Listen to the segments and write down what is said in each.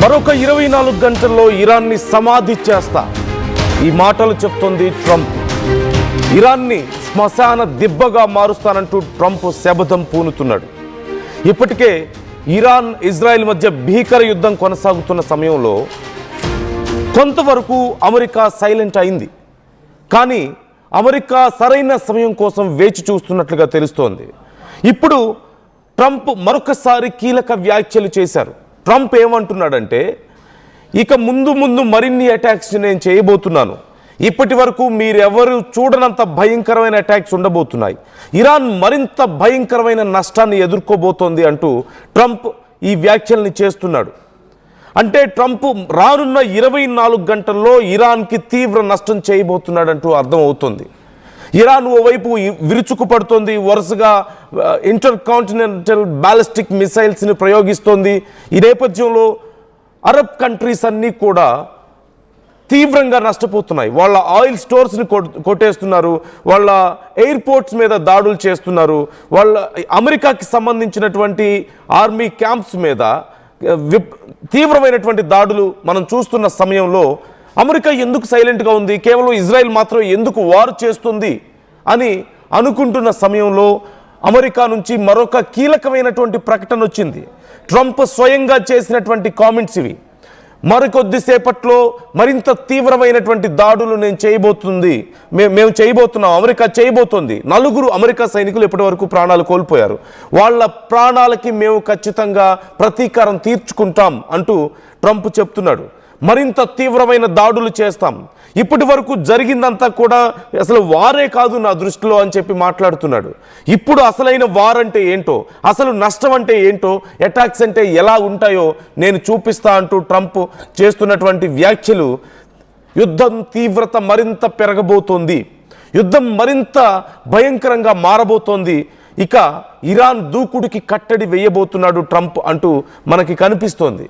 మరొక 24 గంటల్లో ఇరాన్ని సమాధి చేస్తా, ఈ మాటలు చెప్తోంది ట్రంప్. ఇరాన్ని శ్మశాన దిబ్బగా మారుస్తానంటూ ట్రంప్ శపథం పూనుతున్నాడు. ఇప్పటికే ఇరాన్ ఇజ్రాయెల్ మధ్య భీకర యుద్ధం కొనసాగుతున్న సమయంలో కొంతవరకు అమెరికా సైలెంట్ అయింది. కానీ అమెరికా సరైన సమయం కోసం వేచి చూస్తున్నట్లుగా తెలుస్తోంది. ఇప్పుడు ట్రంప్ మరొకసారి కీలక వ్యాఖ్యలు చేశారు. ట్రంప్ ఏమంటున్నాడంటే, ఇక ముందు మరిన్ని అటాక్స్ నేను చేయబోతున్నాను. ఇప్పటి వరకు మీరెవరు చూడనంత భయంకరమైన అటాక్స్ ఉండబోతున్నాయి. ఇరాన్ మరింత భయంకరమైన నష్టాన్ని ఎదుర్కోబోతోంది అంటూ ట్రంప్ ఈ వ్యాఖ్యల్ని చేస్తున్నాడు. అంటే ట్రంప్ రానున్న 24 గంటల్లో ఇరాన్కి తీవ్ర నష్టం చేయబోతున్నాడంటూ అర్థమవుతుంది. ఇరాన్ ఓవైపు విరుచుకుపడుతోంది, వరుసగా ఇంటర్ కాంటినెంటల్ బ్యాలిస్టిక్ మిసైల్స్ని ప్రయోగిస్తోంది. ఈ నేపథ్యంలో అరబ్ కంట్రీస్ అన్నీ కూడా తీవ్రంగా నష్టపోతున్నాయి. వాళ్ళ ఆయిల్ స్టోర్స్ని కొట్టేస్తున్నారు, వాళ్ళ ఎయిర్పోర్ట్స్ మీద దాడులు చేస్తున్నారు, వాళ్ళ అమెరికాకి సంబంధించినటువంటి ఆర్మీ క్యాంప్స్ మీద తీవ్రమైనటువంటి దాడులు మనం చూస్తున్న సమయంలో అమెరికా ఎందుకు సైలెంట్గా ఉంది, కేవలం ఇజ్రాయెల్ మాత్రం ఎందుకు వార్ చేస్తుంది అని అనుకుంటున్న సమయంలో అమెరికా నుంచి మరొక కీలకమైనటువంటి ప్రకటన వచ్చింది. ట్రంప్ స్వయంగా చేసినటువంటి కామెంట్స్ ఇవి. మరికొద్దిసేపట్లో మరింత తీవ్రమైనటువంటి దాడులు మేము చేయబోతున్నాం, అమెరికా చేయబోతోంది. 4 అమెరికా సైనికులు ఇప్పటి వరకు ప్రాణాలు కోల్పోయారు. వాళ్ళ ప్రాణాలకి మేము ఖచ్చితంగా ప్రతీకారం తీర్చుకుంటాం అంటూ ట్రంప్ చెప్తున్నాడు. మరింత తీవ్రమైన దాడులు చేస్తాం, ఇప్పటి వరకు జరిగిందంతా కూడా అసలు వారే కాదు నా దృష్టిలో అని చెప్పి మాట్లాడుతున్నాడు. ఇప్పుడు అసలైన వార్ అంటే ఏంటో, అసలు నష్టం అంటే ఏంటో, అటాక్స్ అంటే ఎలా ఉంటాయో నేను చూపిస్తా అంటూ ట్రంప్ చేస్తున్నటువంటి వ్యాఖ్యలు యుద్ధం తీవ్రత మరింత పెరగబోతోంది, యుద్ధం మరింత భయంకరంగా మారబోతోంది, ఇక ఇరాన్ దూకుడికి కట్టడి వేయబోతున్నాడు ట్రంప్ అంటూ మనకి కనిపిస్తోంది.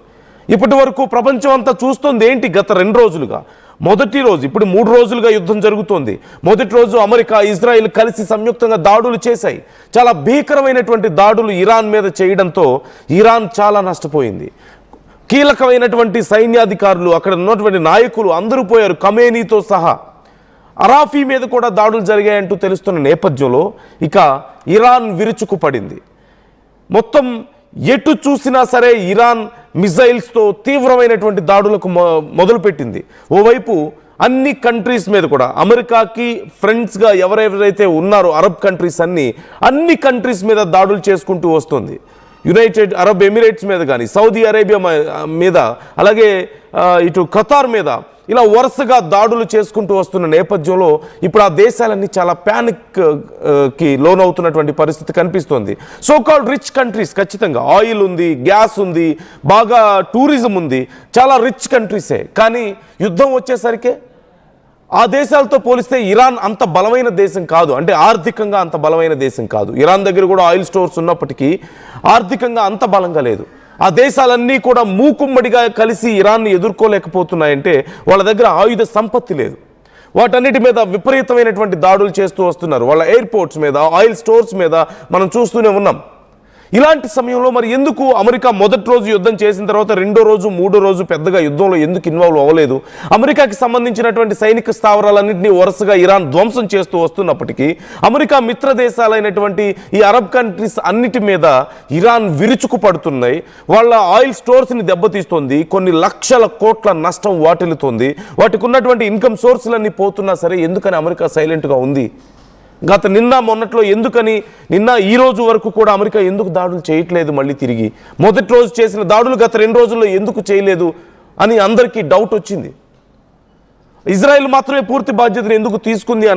ఇప్పటి వరకు ప్రపంచం అంతా చూస్తోంది ఏంటి, గత 2 రోజులుగా. మొదటి రోజు, ఇప్పుడు 3 రోజులుగా యుద్ధం జరుగుతోంది. మొదటి రోజు అమెరికా ఇజ్రాయెల్ కలిసి సంయుక్తంగా దాడులు చేశాయి. చాలా భీకరమైనటువంటి దాడులు ఇరాన్ మీద చేయడంతో ఇరాన్ చాలా నష్టపోయింది. కీలకమైనటువంటి సైన్యాధికారులు, అక్కడ ఉన్నటువంటి నాయకులు అందరూ పోయారు, ఖమేనీతో సహా. అరాఫీ మీద కూడా దాడులు జరిగాయంటూ తెలుస్తున్న నేపథ్యంలో ఇక ఇరాన్ విరుచుకుపడింది. మొత్తం ఎటు చూసినా సరే ఇరాన్ మిసైల్స్తో తీవ్రమైనటువంటి దాడులకు మొదలుపెట్టింది. ఓవైపు అన్ని కంట్రీస్ మీద కూడా అమెరికాకి ఫ్రెండ్స్గా ఎవరెవరైతే ఉన్నారో అరబ్ కంట్రీస్ అన్ని కంట్రీస్ మీద దాడులు చేసుకుంటూ వస్తుంది. యునైటెడ్ అరబ్ ఎమిరేట్స్ మీద కానీ, సౌదీ అరేబియా మీద, అలాగే ఇటు ఖతార్ మీద, ఇలా వరుసగా దాడులు చేసుకుంటూ వస్తున్న నేపథ్యంలో ఇప్పుడు ఆ దేశాలన్నీ చాలా ప్యానిక్కి లోనవుతున్నటువంటి పరిస్థితి కనిపిస్తోంది. సోకాల్డ్ రిచ్ కంట్రీస్, ఖచ్చితంగా ఆయిల్ ఉంది, గ్యాస్ ఉంది, బాగా టూరిజం ఉంది, చాలా రిచ్ కంట్రీసే. కానీ యుద్ధం వచ్చేసరికి ఆ దేశాలతో పోలిస్తే ఇరాన్ అంత బలమైన దేశం కాదు, అంటే ఆర్థికంగా అంత బలమైన దేశం కాదు. ఇరాన్ దగ్గర కూడా ఆయిల్ స్టోర్స్ ఉన్నప్పటికీ ఆర్థికంగా అంత బలంగా లేదు. ఆ దేశాలన్నీ కూడా మూకుమ్మడిగా కలిసి ఇరాన్ని ఎదుర్కోలేకపోతున్నాయంటే వాళ్ళ దగ్గర ఆయుధ సంపత్తి లేదు. వాటన్నిటి మీద విపరీతమైనటువంటి దాడులు చేస్తూ వస్తున్నారు. వాళ్ళ ఎయిర్పోర్ట్స్ మీద, ఆయిల్ స్టోర్స్ మీద మనం చూస్తూనే ఉన్నాం. ఇలాంటి సమయంలో మరి ఎందుకు అమెరికా మొదటి రోజు యుద్ధం చేసిన తర్వాత 2వ రోజు 3వ రోజు పెద్దగా యుద్ధంలో ఎందుకు ఇన్వాల్వ్ అవ్వలేదు? అమెరికాకి సంబంధించినటువంటి సైనిక స్థావరాలన్నింటినీ వరుసగా ఇరాన్ ధ్వంసం చేస్తూ వస్తున్నప్పటికీ అమెరికా మిత్ర దేశాలైనటువంటి ఈ అరబ్ కంట్రీస్ అన్నిటి మీద ఇరాన్ విరుచుకుపడుతున్నాయి. వాళ్ళ ఆయిల్ స్టోర్స్ని దెబ్బతీస్తోంది, కొన్ని లక్షల కోట్ల నష్టం వాటిల్లుతోంది, వాటికి ఉన్నటువంటి ఇన్కమ్ సోర్సులన్నీ పోతున్నా సరే ఎందుకని అమెరికా సైలెంట్గా ఉంది? గత నిన్న మొన్నట్లో ఎందుకని, ఈ రోజు వరకు కూడా అమెరికా ఎందుకు దాడులు చేయట్లేదు? మళ్ళీ తిరిగి మొదటి రోజు చేసిన దాడులు గత 2 రోజుల్లో ఎందుకు చేయలేదు అని అందరికీ డౌట్ వచ్చింది. ఇజ్రాయెల్ మాత్రమే పూర్తి బాధ్యతను ఎందుకు తీసుకుంది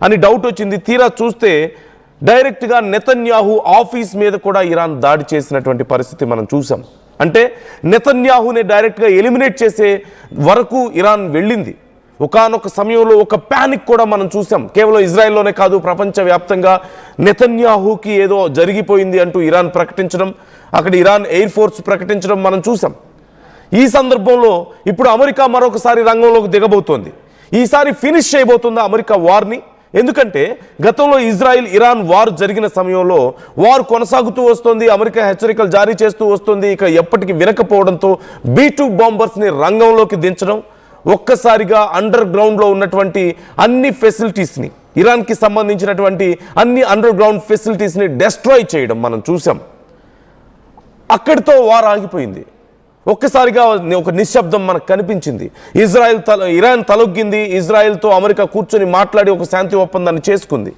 అని డౌట్ వచ్చింది. తీరా చూస్తే డైరెక్ట్గా నెతన్యాహు ఆఫీస్ మీద కూడా ఇరాన్ దాడి చేసినటువంటి పరిస్థితి మనం చూసాం. అంటే నెతన్యాహునే డైరెక్ట్గా ఎలిమినేట్ చేసే వరకు ఇరాన్ వెళ్ళింది. ఒకానొక సమయంలో ఒక ప్యానిక్ కూడా మనం చూసాం. కేవలం ఇజ్రాయెల్లోనే కాదు, ప్రపంచవ్యాప్తంగా నెతన్యాహుకి ఏదో జరిగిపోయింది అంటూ ఇరాన్ ప్రకటించడం, అక్కడ ఇరాన్ ఎయిర్ ఫోర్స్ ప్రకటించడం మనం చూసాం. ఈ సందర్భంలో ఇప్పుడు అమెరికా మరొకసారి రంగంలోకి దిగబోతోంది. ఈసారి ఫినిష్ చేయబోతుందా అమెరికా వార్ని? ఎందుకంటే గతంలో ఇజ్రాయిల్ ఇరాన్ వార్ జరిగిన సమయంలో వార్ కొనసాగుతూ వస్తుంది, అమెరికా హెచ్చరికలు జారీ చేస్తూ వస్తుంది. ఇక ఎప్పటికీ వినకపోవడంతో B-2 బాంబర్స్ని రంగంలోకి దించడం, ఒక్కసారిగా అండర్ గ్రౌండ్లో ఉన్నటువంటి అన్ని ఫెసిలిటీస్ని, ఇరాన్కి సంబంధించినటువంటి అన్ని అండర్ గ్రౌండ్ ఫెసిలిటీస్ని డెస్ట్రాయ్ చేయడం మనం చూసాం. అక్కడితో వార్ ఆగిపోయింది. ఒక్కసారిగా ఒక నిశ్శబ్దం మనకు కనిపించింది. ఇరాన్ తలొగ్గింది. ఇజ్రాయెల్తో అమెరికా కూర్చొని మాట్లాడి ఒక శాంతి ఒప్పందాన్ని చేసుకుంది.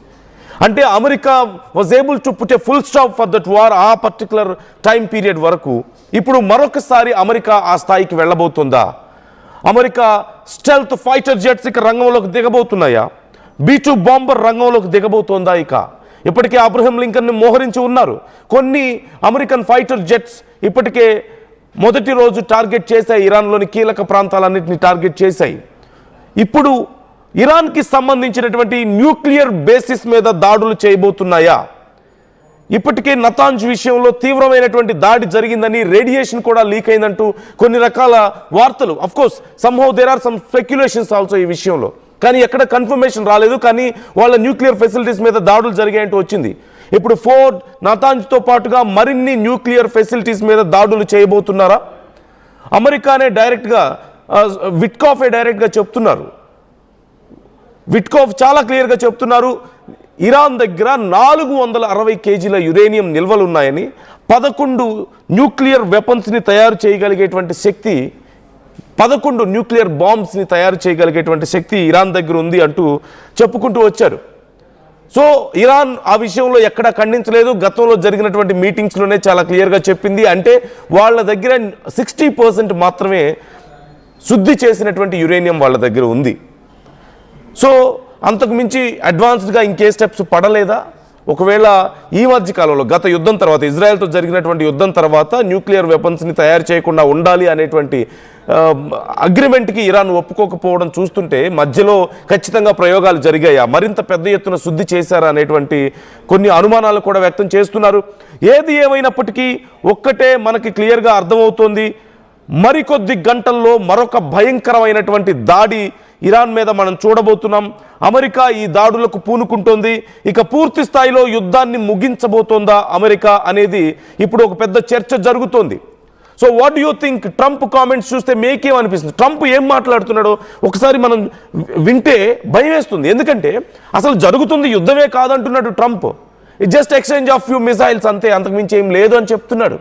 అంటే America was able to put a full stop for that war ఆ పర్టికులర్ టైం పీరియడ్ వరకు. ఇప్పుడు మరొకసారి అమెరికా ఆ స్థాయికి వెళ్ళబోతుందా? అమెరికా స్టెల్త్ ఫైటర్ జెట్స్ ఇక రంగంలోకి దిగబోతున్నాయా? B-2 బాంబర్ రంగంలోకి దిగబోతోందా? ఇప్పటికే అబ్రహం లింకన్ని మోహరించి ఉన్నారు. కొన్ని అమెరికన్ ఫైటర్ జెట్స్ ఇప్పటికే మొదటి రోజు టార్గెట్ చేశాయి, ఇరాన్లోని కీలక ప్రాంతాలన్నింటినీ టార్గెట్ చేశాయి. ఇప్పుడు ఇరాన్కి సంబంధించినటువంటి న్యూక్లియర్ బేసిస్ మీద దాడులు చేయబోతున్నాయా? ఇప్పటికే నతాంజ్ విషయంలో తీవ్రమైనటువంటి దాడి జరిగిందని, రేడియేషన్ కూడా లీక్ అయిందంటూ కొన్ని రకాల వార్తలు, of course somehow there are some speculations also ఈ విషయంలో, కానీ ఎక్కడ కన్ఫర్మేషన్ రాలేదు. కానీ వాళ్ళ న్యూక్లియర్ ఫెసిలిటీస్ మీద దాడులు జరిగాయంటూ వచ్చింది. ఇప్పుడు ఫోర్డ్, నతాంజ్తో పాటుగా మరిన్ని న్యూక్లియర్ ఫెసిలిటీస్ మీద దాడులు చేయబోతున్నారా? అమెరికానే డైరెక్ట్గా, విట్కాఫే డైరెక్ట్గా చెప్తున్నారు. విట్కాఫ్ చాలా క్లియర్గా చెప్తున్నారు, ఇరాన్ దగ్గర 460 కేజీల యురేనియం నిల్వలు ఉన్నాయని, 11 న్యూక్లియర్ వెపన్స్ని తయారు చేయగలిగేటువంటి శక్తి, 11 న్యూక్లియర్ బాంబ్స్ని తయారు చేయగలిగేటువంటి శక్తి ఇరాన్ దగ్గర ఉంది అంటూ చెప్పుకుంటూ వచ్చారు. సో ఇరాన్ ఆ విషయంలో ఎక్కడా ఖండించలేదు. గతంలో జరిగినటువంటి మీటింగ్స్లోనే చాలా క్లియర్గా చెప్పింది. అంటే వాళ్ళ దగ్గర 60% మాత్రమే శుద్ధి చేసినటువంటి యురేనియం వాళ్ళ దగ్గర ఉంది. సో అంతకు మించి అడ్వాన్స్డ్గా ఇంకే స్టెప్స్ పడలేదా? ఒకవేళ ఈ మధ్య కాలంలో గత యుద్ధం తర్వాత, ఇజ్రాయెల్తో జరిగినటువంటి యుద్ధం తర్వాత న్యూక్లియర్ వెపన్స్ని తయారు చేయకుండా ఉండాలి అనేటువంటి అగ్రిమెంట్కి ఇరాన్ ఒప్పుకోకపోవడం చూస్తుంటే మధ్యలో ఖచ్చితంగా ప్రయోగాలు జరిగాయా, మరింత పెద్ద ఎత్తున శుద్ధి చేశారా అనేటువంటి కొన్ని అనుమానాలు కూడా వ్యక్తం చేస్తున్నారు. ఏది ఏమైనప్పటికీ ఒక్కటే మనకి క్లియర్గా అర్థమవుతోంది, మరికొద్ది గంటల్లో మరొక భయంకరమైనటువంటి దాడి ఇరాన్ మీద మనం చూడబోతున్నాం. అమెరికా ఈ దాడులకు పూనుకుంటోంది. ఇక పూర్తి స్థాయిలో యుద్ధాన్ని ముగించబోతోందా అమెరికా అనేది ఇప్పుడు ఒక పెద్ద చర్చ జరుగుతోంది. So what do you think? Trump comments చూస్తే మీకేమనిపిస్తుంది? ట్రంప్ ఏం మాట్లాడుతున్నాడో ఒకసారి మనం వింటే భయం వేస్తుంది. ఎందుకంటే అసలు జరుగుతుంది యుద్ధమే కాదంటున్నాడు Trump. It just exchange of few missiles అంతే, అంతకుమించి ఏం లేదు అని చెప్తున్నాడు.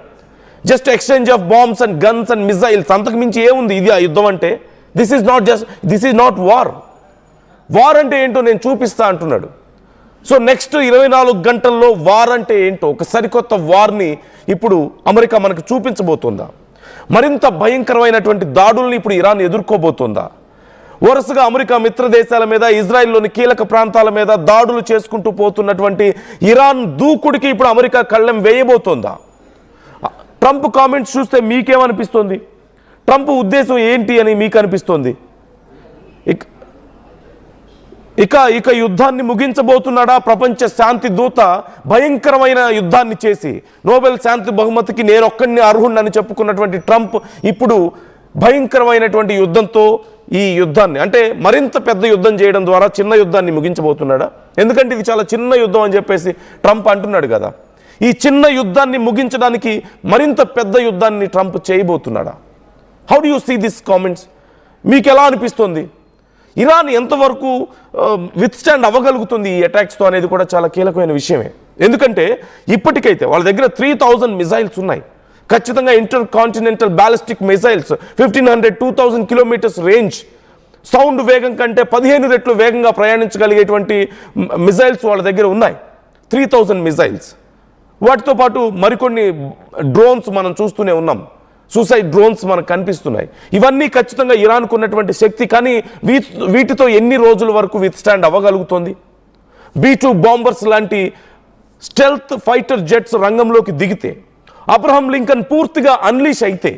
Just exchange of bombs and guns and missiles, అంతకుమించి ఏముంది ఇది ఆ యుద్ధం అంటే? This is not war. War అంటే ఏంటో నేను చూపిస్తా అంటున్నాడు. సో నెక్స్ట్ 24 గంటల్లో వార్ అంటే ఏంటో, ఒక సరికొత్త వార్ని ఇప్పుడు అమెరికా మనకు చూపించబోతుందా? మరింత భయంకరమైనటువంటి దాడుల్ని ఇప్పుడు ఇరాన్ ఎదుర్కోబోతుందా? వరుసగా అమెరికా మిత్ర దేశాల మీద, ఇజ్రాయెల్లోని కీలక ప్రాంతాల మీద దాడులు చేసుకుంటూ పోతున్నటువంటి ఇరాన్ దూకుడికి ఇప్పుడు అమెరికా కళ్ళెం వేయబోతోందా? ట్రంప్ కామెంట్స్ చూస్తే మీకేమనిపిస్తుంది? ట్రంప్ ఉద్దేశం ఏంటి అని మీకు అనిపిస్తోంది? ఇక యుద్ధాన్ని ముగించబోతున్నాడా? ప్రపంచ శాంతి దూత భయంకరమైన యుద్ధాన్ని చేసి నోబెల్ శాంతి బహుమతికి నేను ఒక్కడిని అర్హుణ్ణని చెప్పుకున్నటువంటి ట్రంప్ ఇప్పుడు భయంకరమైనటువంటి యుద్ధంతో ఈ యుద్ధాన్ని, అంటే మరింత పెద్ద యుద్ధం చేయడం ద్వారా చిన్న యుద్ధాన్ని ముగించబోతున్నాడా? ఎందుకంటే ఇది చాలా చిన్న యుద్ధం అని చెప్పేసి ట్రంప్ అంటున్నాడు కదా. ఈ చిన్న యుద్ధాన్ని ముగించడానికి మరింత పెద్ద యుద్ధాన్ని ట్రంప్ చేయబోతున్నాడా? How do you see this comments? మీకు ఎలా అనిపిస్తుంది? ఇరాన్ ఎంతవరకు విత్స్టాండ్ అవ్వగలుగుతుంది ఈ అటాక్స్తో అనేది కూడా చాలా కీలకమైన విషయమే. ఎందుకంటే ఇప్పటికైతే వాళ్ళ దగ్గర 3000 మిసైల్స్ ఉన్నాయి. ఖచ్చితంగా inter continental ballistic missiles 1500-2000 kilometres range, sound వేగం కంటే 15 రెట్లు వేగంగా ప్రయాణించగలిగేటువంటి మిసైల్స్ వాళ్ళ దగ్గర ఉన్నాయి. 3000 మిసైల్స్. వాటితో పాటు మరికొన్ని డ్రోన్స్ మనం చూస్తూనే ఉన్నాం, సూసైడ్ డ్రోన్స్ మనకు కనిపిస్తున్నాయి. ఇవన్నీ ఖచ్చితంగా ఇరాన్కు ఉన్నటువంటి శక్తి. కానీ వీటితో ఎన్ని రోజుల వరకు విత్స్టాండ్ అవ్వగలుగుతుంది? B-2 బాంబర్స్ లాంటి స్టెల్త్ ఫైటర్ జెట్స్ రంగంలోకి దిగితే, అబ్రహం లింకన్ పూర్తిగా అన్లీష్ అయితే,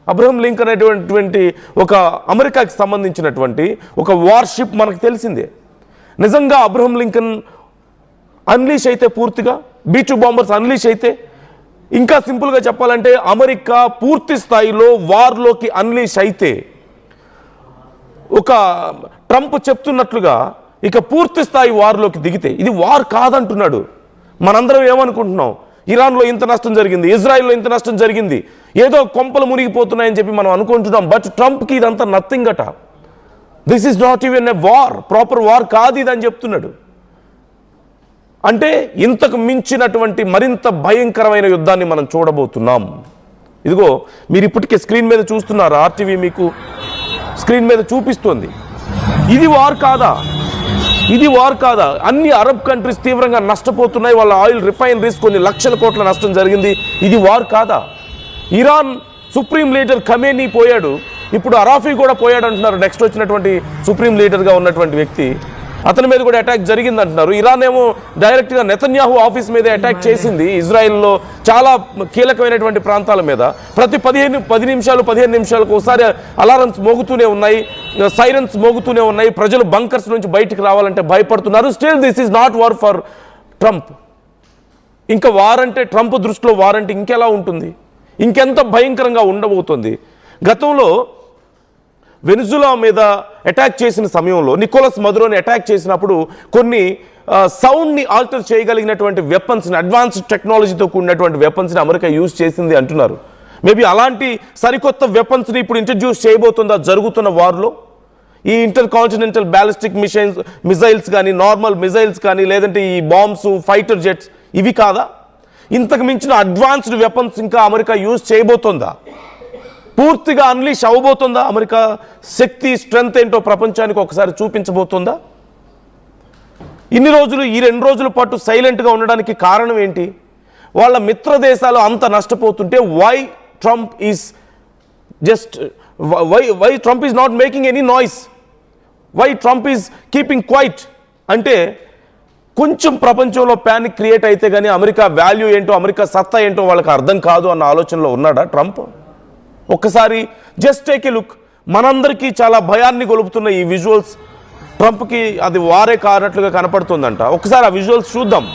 అబ్రహం లింకన్ అనేటువంటి ఒక అమెరికాకి సంబంధించినటువంటి ఒక వార్షిప్ మనకు తెలిసిందే. నిజంగా అబ్రహం లింకన్ అన్లీష్ అయితే, పూర్తిగా B-2 బాంబర్స్ అన్లీష్ అయితే, ఇంకా సింపుల్గా చెప్పాలంటే అమెరికా పూర్తి స్థాయిలో వార్లోకి అన్లీష్ అయితే, ఒక ట్రంప్ చెప్తున్నట్లుగా ఇక పూర్తి స్థాయి వార్లోకి దిగితే ఇది వార్ కాదంటున్నాడు. మనందరం ఏమనుకుంటున్నాం, ఇరాన్లో ఇంత నష్టం జరిగింది, ఇజ్రాయిల్లో ఇంత నష్టం జరిగింది, ఏదో కొంపలు మునిగిపోతున్నాయని చెప్పి మనం అనుకుంటున్నాం. బట్ ట్రంప్కి ఇదంతా నథింగ్ అట. This is not even a war, proper war కాదు ఇది అని చెప్తున్నాడు. అంటే ఇంతకు మించినటువంటి మరింత భయంకరమైన యుద్ధాన్ని మనం చూడబోతున్నాం. ఇదిగో మీరు ఇప్పటికే స్క్రీన్ మీద చూస్తున్నారు, ఆర్టీవీ మీకు స్క్రీన్ మీద చూపిస్తుంది. ఇది వార్ కాదా? ఇది వార్ కాదా? అన్ని అరబ్ కంట్రీస్ తీవ్రంగా నష్టపోతున్నాయి, వాళ్ళ ఆయిల్ రిఫైనరీస్ కొన్ని లక్షల కోట్ల నష్టం జరిగింది. ఇది వార్ కాదా? ఇరాన్ సుప్రీం లీడర్ ఖమేనీ పోయాడు, ఇప్పుడు అరాఫీ కూడా పోయాడు అంటున్నారు. నెక్స్ట్ వచ్చినటువంటి సుప్రీం లీడర్గా ఉన్నటువంటి వ్యక్తి, అతని మీద కూడా అటాక్ జరిగింది అంటున్నారు. ఇరాన్ ఏమో డైరెక్ట్గా నెతన్యాహు ఆఫీస్ మీద అటాక్ చేసింది, ఇజ్రాయెల్లో చాలా కీలకమైనటువంటి ప్రాంతాల మీద. ప్రతి 10 నిమిషాలు 15 నిమిషాలకు ఒకసారి అలారమ్స్ మోగుతూనే ఉన్నాయి, సైరన్స్ మోగుతూనే ఉన్నాయి. ప్రజలు బంకర్స్ నుంచి బయటికి రావాలంటే భయపడుతున్నారు. Still this is not war for Trump. ఇంకా వార్ అంటే ట్రంప్ దృష్టిలో వార్ అంటే ఇంకెలా ఉంటుంది, ఇంకెంత భయంకరంగా ఉండబోతుంది. గతంలో వెనిజులా మీద అటాక్ చేసిన సమయంలో నికోలస్ మదురోని అటాక్ చేసినప్పుడు కొన్ని సౌండ్ని ఆల్టర్ చేయగలిగినటువంటి వెపన్స్ని, అడ్వాన్స్డ్ టెక్నాలజీతో కూడినటువంటి వెపన్స్ని అమెరికా యూజ్ చేసింది అంటున్నారు. మేబీ అలాంటి సరికొత్త వెపన్స్ని ఇప్పుడు ఇంట్రడ్యూస్ చేయబోతుందా జరుగుతున్న వార్లో? ఈ ఇంటర్ కాంటినెంటల్ బ్యాలిస్టిక్ మిసైల్స్ కానీ, నార్మల్ మిసైల్స్ కానీ, లేదంటే ఈ బాంబ్స్, ఫైటర్ జెట్స్, ఇవి కాదా? ఇంతకు మించిన అడ్వాన్స్డ్ వెపన్స్ ఇంకా అమెరికా యూజ్ చేయబోతుందా? పూర్తిగా అన్లీష్ అవ్వబోతుందా? అమెరికా శక్తి, స్ట్రెంగ్త్ ఏంటో ప్రపంచానికి ఒకసారి చూపించబోతుందా? ఇన్ని రోజులు, ఈ 2 రోజుల పాటు సైలెంట్గా ఉండడానికి కారణం ఏంటి? వాళ్ళ మిత్ర దేశాలు అంత నష్టపోతుంటే why Trump is just why Trump is not making any noise, why Trump is keeping quiet? అంటే కొంచెం ప్రపంచంలో ప్యానిక్ క్రియేట్ అయితే కానీ అమెరికా వాల్యూ ఏంటో, అమెరికా సత్తా ఏంటో వాళ్ళకి అర్థం కాదు అన్న ఆలోచనలో ఉన్నాడా ట్రంప్? ఒక్కసారి జస్ట్ టేక్ ఏ లుక్. మనందరికీ చాలా భయాన్ని గొలుపుతున్న ఈ విజువల్స్ ట్రంప్కి అది వారే కానట్లుగా కనపడుతుందంట. ఒకసారి ఆ విజువల్స్ చూద్దాం.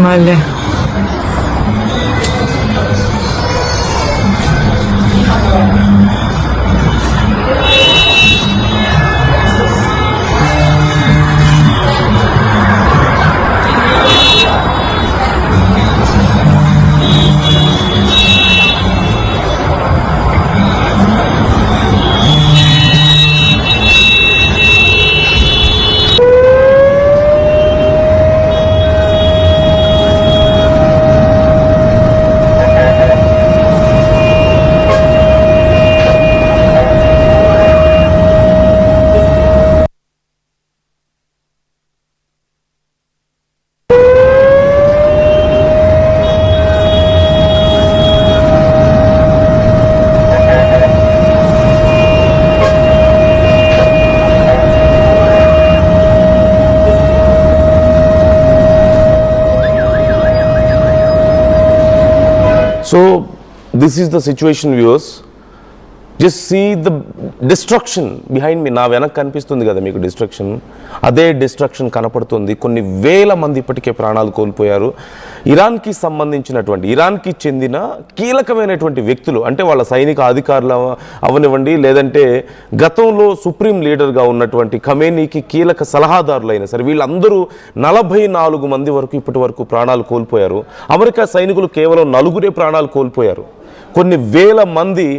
Male. So this is the situation, viewers. Just see the destruction behind me. నా వెనక కనిపిస్తుంది కదా మీకు డిస్ట్రక్షన్, అదే డిస్ట్రక్షన్ కనపడుతుంది. కొన్ని వేల మంది ఇప్పటికే ప్రాణాలు కోల్పోయారు. ఇరాన్కి సంబంధించినటువంటి, ఇరాన్కి చెందిన కీలకమైనటువంటి వ్యక్తులు, అంటే వాళ్ళ సైనిక అధికారులు అవనివ్వండి, లేదంటే గతంలో సుప్రీం లీడర్గా ఉన్నటువంటి ఖమేనీకి కీలక సలహాదారులైన సరే, వీళ్ళందరూ 44 మంది వరకు ఇప్పటి వరకు ప్రాణాలు కోల్పోయారు. అమెరికా సైనికులు కేవలం 4 ప్రాణాలు కోల్పోయారు. కొన్ని వేల మంది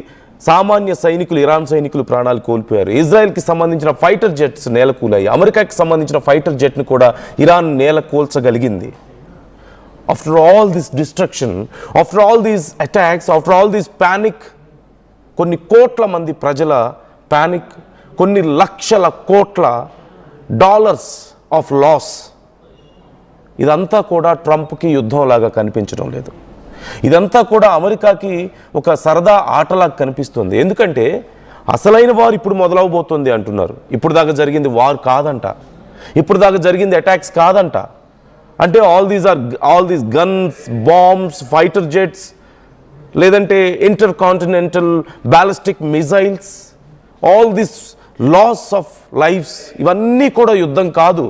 సామాన్య సైనికులు, ఇరాన్ సైనికులు ప్రాణాలు కోల్పోయారు. ఇజ్రాయెల్కి సంబంధించిన ఫైటర్ జెట్స్ నేలకూలాయి. అమెరికాకి సంబంధించిన ఫైటర్ జెట్ను కూడా ఇరాన్ నేలకూల్చగలిగింది. After all this destruction, after all these attacks, after all this panic, కొన్ని కోట్ల మంది ప్రజల ప్యానిక్, కొన్ని లక్షల కోట్ల డాలర్స్ ఆఫ్ లాస్, ఇదంతా కూడా ట్రంప్కి యుద్ధంలాగా కనిపించడం లేదు. ఇదంతా కూడా అమెరికాకి ఒక సరదా ఆటలాగా కనిపిస్తుంది. ఎందుకంటే అసలైన వార్ ఇప్పుడు మొదలవబోతుంది అంటున్నారు. ఇప్పుడు దాకా జరిగింది వార్ కాదంట, ఇప్పుడు దాకా జరిగింది అటాక్స్ కాదంట. అంటే all these guns, bombs, fighter jets, లేదంటే intercontinental ballistic missiles, all this loss of lifes, ఇవన్నీ కూడా యుద్ధం కాదు,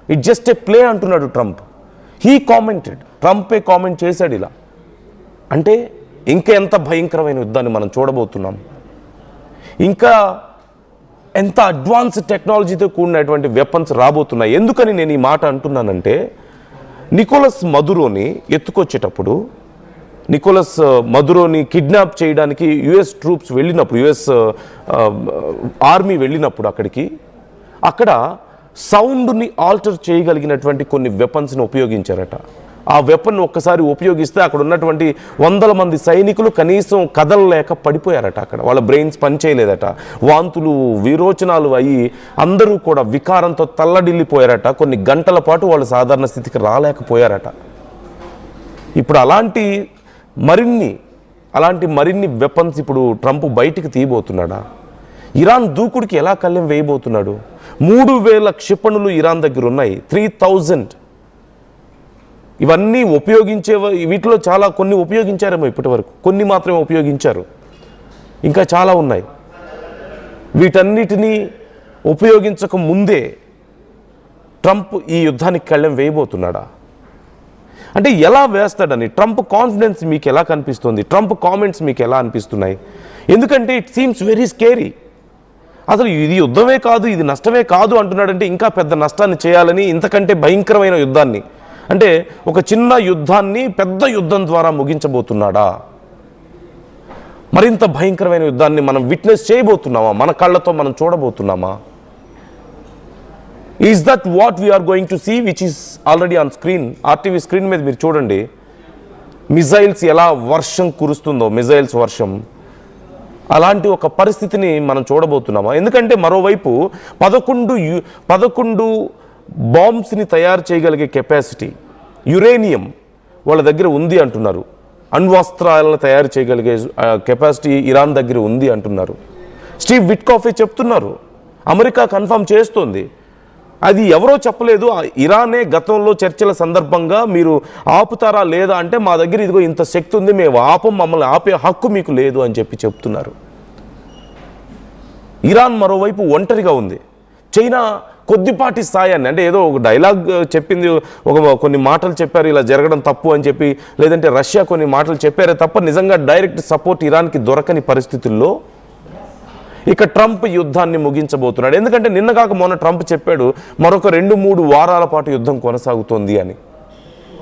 ఇట్ జస్ట్ ఏ ప్లే అంటున్నాడు ట్రంప్. హీ కామెంటెడ్, ట్రంపే కామెంట్ చేశాడు ఇలా. అంటే ఇంకా ఎంత భయంకరమైన యుద్ధాన్ని మనం చూడబోతున్నాం, ఇంకా ఎంత అడ్వాన్స్ టెక్నాలజీతో కూడినటువంటి వెపన్స్ రాబోతున్నాయి. ఎందుకని నేను ఈ మాట అంటున్నానంటే, నికోలస్ మదురోని ఎత్తుకొచ్చేటప్పుడు, నికోలస్ మదురోని కిడ్నాప్ చేయడానికి యుఎస్ ట్రూప్స్ వెళ్ళినప్పుడు, యుఎస్ ఆర్మీ వెళ్ళినప్పుడు అక్కడ సౌండ్ని ఆల్టర్ చేయగలిగినటువంటి కొన్ని వెపన్స్ని ఉపయోగించారట. ఆ వెపన్ ఒక్కసారి ఉపయోగిస్తే అక్కడ ఉన్నటువంటి 100 మంది సైనికులు కనీసం కదలలేక పడిపోయారట. అక్కడ వాళ్ళ బ్రెయిన్స్ పనిచేయలేదట, వాంతులు విరోచనాలు అయ్యి అందరూ కూడా వికారంతో తల్లడిల్లిపోయారట. కొన్ని గంటల పాటు వాళ్ళు సాధారణ స్థితికి రాలేకపోయారట. ఇప్పుడు అలాంటి మరిన్ని వెపన్స్ ఇప్పుడు ట్రంప్ బయటికి తీయబోతున్నాడా? ఇరాన్ దూకుడికి ఎలా కళ్ళెం వేయబోతున్నాడు? 3000 క్షిపణులు ఇరాన్ దగ్గర ఉన్నాయి, 3000. ఇవన్నీ వీటిలో కొన్ని ఉపయోగించారేమో ఇప్పటి వరకు, కొన్ని మాత్రమే ఉపయోగించారు, ఇంకా చాలా ఉన్నాయి. వీటన్నిటినీ ఉపయోగించక ముందే ట్రంప్ ఈ యుద్ధానికి కళ్ళెం వేయబోతున్నాడా? అంటే ఎలా వేస్తాడని ట్రంప్ కాన్ఫిడెన్స్ మీకు ఎలా కనిపిస్తుంది? ట్రంప్ కామెంట్స్ మీకు ఎలా అనిపిస్తున్నాయి? ఎందుకంటే ఇట్ సీమ్స్ వెరీ స్కేరీ. అసలు ఇది యుద్ధమే కాదు, ఇది నష్టమే కాదు అంటున్నాడంటే ఇంకా పెద్ద నష్టాన్ని చేయాలని, ఇంతకంటే భయంకరమైన యుద్ధాన్ని, అంటే ఒక చిన్న యుద్ధాన్ని పెద్ద యుద్ధం ద్వారా ముగించబోతున్నాడా? మరింత భయంకరమైన యుద్ధాన్ని మనం విట్నెస్ చేయబోతున్నామా? మన కళ్ళతో మనం చూడబోతున్నామా? Is that what we are going to see which is already on screen? RTV screen మీద మీరు చూడండి, మిజైల్స్ ఎలా వర్షం కురుస్తుందో, మిజైల్స్ వర్షం, అలాంటి ఒక పరిస్థితిని మనం చూడబోతున్నామా? ఎందుకంటే మరోవైపు 11 బాంబ్స్ని తయారు చేయగలిగే కెపాసిటీ, యురేనియం వాళ్ళ దగ్గర ఉంది అంటున్నారు. అణ్వస్త్రాలను తయారు చేయగలిగే కెపాసిటీ ఇరాన్ దగ్గర ఉంది అంటున్నారు. స్టీవ్ విట్కాఫే చెప్తున్నారు, అమెరికా కన్ఫర్మ్ చేస్తోంది. అది ఎవరో చెప్పలేదు, ఇరానే గతంలో చర్చల సందర్భంగా మీరు ఆపుతారా లేదా అంటే, మా దగ్గర ఇదిగో ఇంత శక్తి ఉంది, మేము మమ్మల్ని ఆపే హక్కు మీకు లేదు అని చెప్తున్నారు. ఇరాన్ మరోవైపు ఒంటరిగా ఉంది. చైనా కొద్దిపాటి సాయాన్ని, అంటే ఏదో ఒక డైలాగ్ చెప్పింది, కొన్ని మాటలు చెప్పారు ఇలా జరగడం తప్పు అని చెప్పి, లేదంటే రష్యా కొన్ని మాటలు చెప్పారే తప్ప నిజంగా డైరెక్ట్ సపోర్ట్ ఇరాన్కి దొరకని పరిస్థితుల్లో ఇక ట్రంప్ యుద్ధాన్ని ముగించబోతున్నాడు. ఎందుకంటే నిన్న కాక మొన్న ట్రంప్ చెప్పాడు మరొక 2-3 వారాల పాటు యుద్ధం కొనసాగుతోంది అని.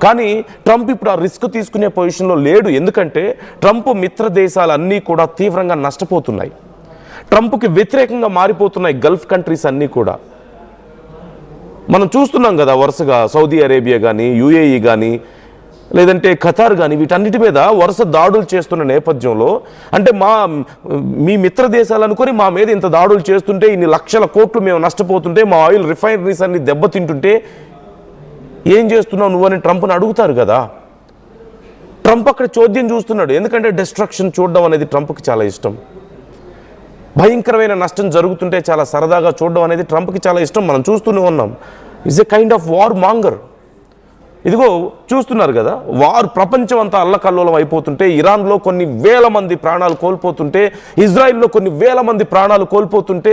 కానీ ట్రంప్ ఇప్పుడు ఆ రిస్క్ తీసుకునే పొజిషన్లో లేడు. ఎందుకంటే ట్రంప్ మిత్ర దేశాలన్నీ కూడా తీవ్రంగా నష్టపోతున్నాయి, ట్రంప్కి వ్యతిరేకంగా మారిపోతున్నాయి గల్ఫ్ కంట్రీస్ అన్నీ కూడా. మనం చూస్తున్నాం కదా, వరుసగా సౌదీ అరేబియా కానీ, యుఏఈ కానీ, లేదంటే ఖతార్ కానీ, వీటన్నిటి మీద వరుస దాడులు చేస్తున్న నేపథ్యంలో, అంటే మీ మిత్ర దేశాలు అనుకొని మా మీద ఇంత దాడులు చేస్తుంటే, ఇన్ని లక్షల కోట్లు మేము నష్టపోతుంటే, మా ఆయిల్ రిఫైనరీస్ అన్ని దెబ్బతింటుంటే ఏం చేస్తున్నావు నువ్వు అని ట్రంప్ని అడుగుతారు కదా. ట్రంప్ అక్కడ చోద్యం చూస్తున్నాడు. ఎందుకంటే డిస్ట్రక్షన్ చూడడం అనేది ట్రంప్కి చాలా ఇష్టం. భయంకరమైన నష్టం జరుగుతుంటే చాలా సరదాగా చూడడం అనేది ట్రంప్కి చాలా ఇష్టం. మనం చూస్తూనే ఉన్నాం. Is a kind of war monger. ఇదిగో చూస్తున్నారు కదా, వార్ ప్రపంచం అంతా అల్లకల్లోలం అయిపోతుంటే, ఇరాన్లో కొన్ని వేల మంది ప్రాణాలు కోల్పోతుంటే, ఇజ్రాయిల్లో కొన్ని వేల మంది ప్రాణాలు కోల్పోతుంటే,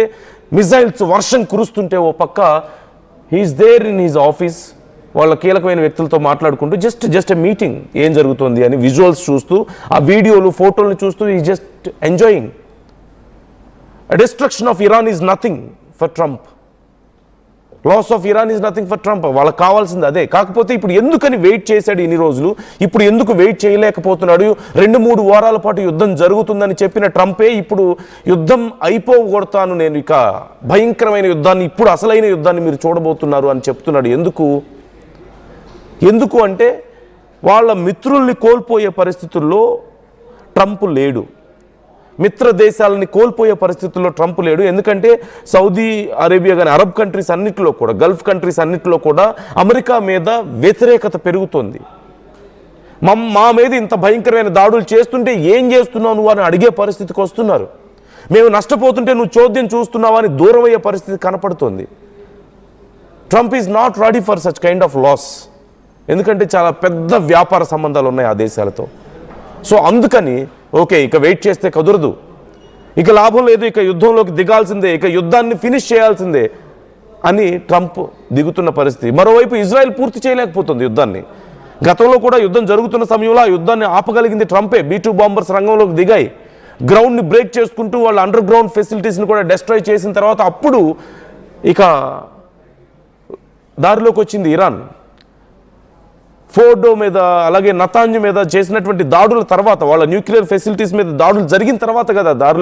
మిజైల్స్ వర్షం కురుస్తుంటే, ఓ పక్క he's there in his office వాళ్ళ కీలకమైన వ్యక్తులతో మాట్లాడుకుంటూ జస్ట్ ఎ మీటింగ్, ఏం జరుగుతుంది అని విజువల్స్ చూస్తూ, ఆ వీడియోలు ఫోటోలను చూస్తూ ఈ just enjoying. A destruction of Iran is nothing for Trump. Loss of Iran is nothing for Trump. వాళ్ళకి కావాల్సింది అదే. కాకపోతే ఇప్పుడు ఎందుకని వెయిట్ చేశాడు ఇన్ని రోజులు, ఇప్పుడు ఎందుకు వెయిట్ చేయలేకపోతున్నాడు? 2-3 వారాల పాటు యుద్ధం జరుగుతుందని చెప్పిన ట్రంపే ఇప్పుడు యుద్ధం అయిపోగొడతాను నేను, ఇక భయంకరమైన యుద్ధాన్ని, ఇప్పుడు అసలైన యుద్ధాన్ని మీరు చూడబోతున్నారు అని చెప్తున్నాడు. ఎందుకు అంటే వాళ్ళ మిత్రుల్ని కోల్పోయే పరిస్థితుల్లో ట్రంప్ లేడు, మిత్ర దేశాలని కోల్పోయే పరిస్థితుల్లో ట్రంప్ లేడు. ఎందుకంటే సౌదీ అరేబియా కానీ, అరబ్ కంట్రీస్ అన్నింటిలో కూడా, గల్ఫ్ కంట్రీస్ అన్నింటిలో కూడా అమెరికా మీద వ్యతిరేకత పెరుగుతోంది. మా మీద ఇంత భయంకరమైన దాడులు చేస్తుంటే ఏం చేస్తున్నావు నువ్వు అని అడిగే పరిస్థితికి వస్తున్నారు. మేము నష్టపోతుంటే నువ్వు చోద్యం చూస్తున్నావా అని దూరం అయ్యే పరిస్థితి కనపడుతుంది. Trump is not ready for such kind of loss. ఎందుకంటే చాలా పెద్ద వ్యాపార సంబంధాలు ఉన్నాయి ఆ దేశాలతో. సో అందుకని ఓకే, ఇక వెయిట్ చేస్తే కుదరదు, ఇక లాభం లేదు, ఇక యుద్ధంలోకి దిగాల్సిందే, ఇక యుద్ధాన్ని ఫినిష్ చేయాల్సిందే అని ట్రంప్ దిగుతున్న పరిస్థితి. మరోవైపు ఇజ్రాయెల్ పూర్తి చేయలేకపోతుంది యుద్ధాన్ని. గతంలో కూడా యుద్ధం జరుగుతున్న సమయంలో ఆ యుద్ధాన్ని ఆపగలిగింది ట్రంపే. B-2 బాంబర్స్ రంగంలోకి దిగాయి, గ్రౌండ్ని బ్రేక్ చేసుకుంటూ వాళ్ళ అండర్ గ్రౌండ్ ఫెసిలిటీస్ని కూడా డెస్ట్రాయ్ చేసిన తర్వాత అప్పుడు ఇక దారిలోకి వచ్చింది ఇరాన్. ఫోర్డో మీద అలాగే నతాంజ్ మీద చేసినటువంటి దాడుల తర్వాత, వాళ్ళ న్యూక్లియర్ ఫెసిలిటీస్ మీద దాడులు జరిగిన తర్వాత కదా దారులు